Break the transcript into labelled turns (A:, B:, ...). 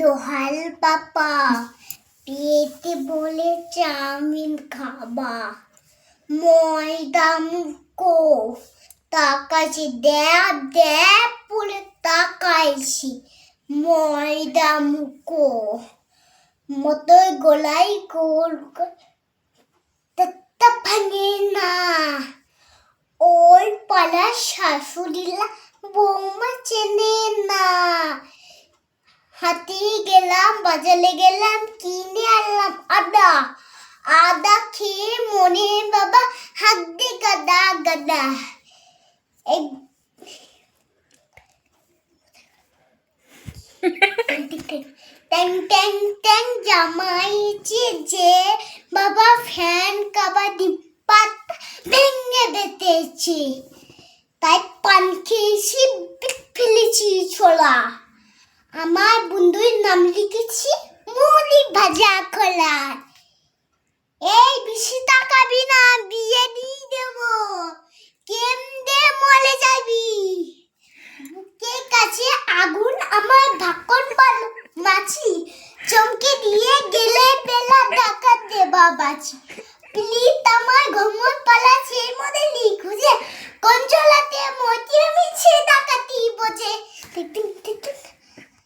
A: দোহাল পাপা পেতে বলে চাউমিন খাবা ময়দা মুখো তাকাইছি দেব দেব বলে তাকাইছি ময়দা মুখো মতোই গোলাই গোল তা ভাঙে না ওই পালা শাশুড়িলা বৌমা চেনে না হাতে গেলাম বাজারে গেলাম কিনে আনলাম আদা খেয়ে মনে বাবা হাত দিয়ে গাদা গাদা ট্যাং ট্যাং ট্যাং জামাইছে যে বাবা ফ্যান কাবাডি পাত ভেঙে বেতেছে তাই পান খেয়েছি ফেলেছি ছোলা আমার বন্ধুর নাম লিখেছি মুড়ি ভাজা খোলা এই বেশি তাকাবি না বিয়ে দিয়ে দেবো কেমনে মরে যাবি বুকের কাছে আগুন আমার ঢাকন বালু মাছি চমকে দিয়ে গেলে বেলা ডাকাত দেবা বাছি প্লিজ